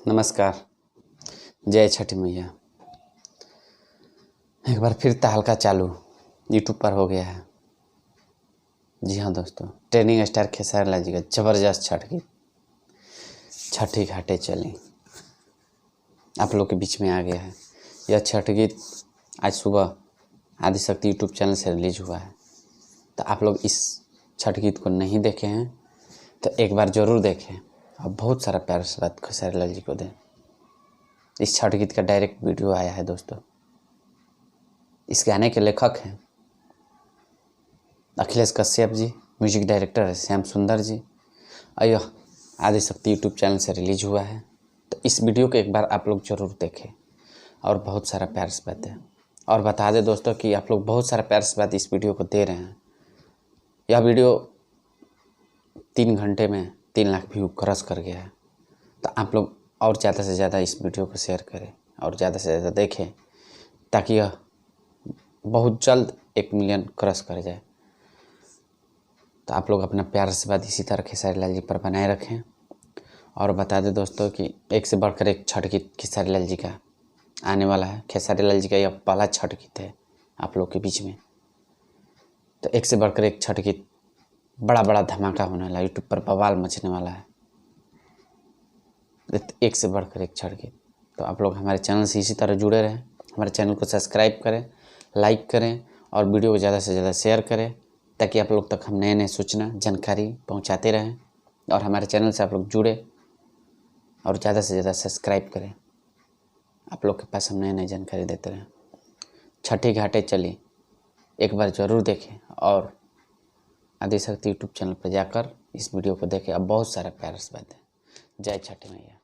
नमस्कार। जय छठी मैया। एक बार फिर तहलका चालू यूट्यूब पर हो गया है। जी हाँ दोस्तों, ट्रेनिंग स्टार खेसारी लाल जी का ज़बरदस्त छठ गीत छठी घाटे चली आप लोग के बीच में आ गया है। यह छठ गीत आज सुबह आदिशक्ति यूट्यूब चैनल से रिलीज हुआ है। तो आप लोग इस छठ गीत को नहीं देखे हैं तो एक बार ज़रूर देखें और बहुत सारा प्यार से बात खेसारी लाल जी को दें। इस छठ गीत का डायरेक्ट वीडियो आया है दोस्तों। इस गाने के लेखक हैं अखिलेश कश्यप जी, म्यूजिक डायरेक्टर है श्याम सुंदर जी और यह आदिशक्ति यूट्यूब चैनल से रिलीज हुआ है। तो इस वीडियो को एक बार आप लोग ज़रूर देखें और बहुत सारा प्यार से बात है। और बता दें दोस्तों कि आप लोग बहुत सारा प्यार से बात इस वीडियो को दे रहे हैं। यह वीडियो 3 घंटे में 3 लाख व्यू क्रॉस कर गया है। तो आप लोग और ज़्यादा से ज़्यादा इस वीडियो को शेयर करें और ज़्यादा से ज़्यादा देखें ताकि यह बहुत जल्द 1 मिलियन क्रॉस कर जाए। तो आप लोग अपना प्यार से बात इसी तरह खेसारी लाल जी पर बनाए रखें। और बता दें दोस्तों कि एक से बढ़कर एक छठ गीत खेसारी लाल जी का आने वाला है। खेसारी लाल जी का यह पहला छठ गीत है आप लोग के बीच में। तो एक से बढ़कर एक छठ गीत बड़ा बड़ा धमाका होने वाला है, यूट्यूब पर बवाल मचने वाला है। एक से बढ़कर एक छठ गीत। तो आप लोग हमारे चैनल से इसी तरह जुड़े रहें, हमारे चैनल को सब्सक्राइब करें, लाइक करें और वीडियो को ज़्यादा से ज़्यादा शेयर करें ताकि आप लोग तक हम नए नए सूचना जानकारी पहुंचाते रहें। और हमारे चैनल से आप लोग जुड़े और ज़्यादा से ज़्यादा सब्सक्राइब करें। आप लोग के पास हम नए नए जानकारी देते रहें। छठी घाटे चली एक बार ज़रूर देखें और आदिशक्ति यूट्यूब चैनल पर जाकर इस वीडियो को देखें। अब बहुत सारा प्यार से बात है। जय छठी मैया।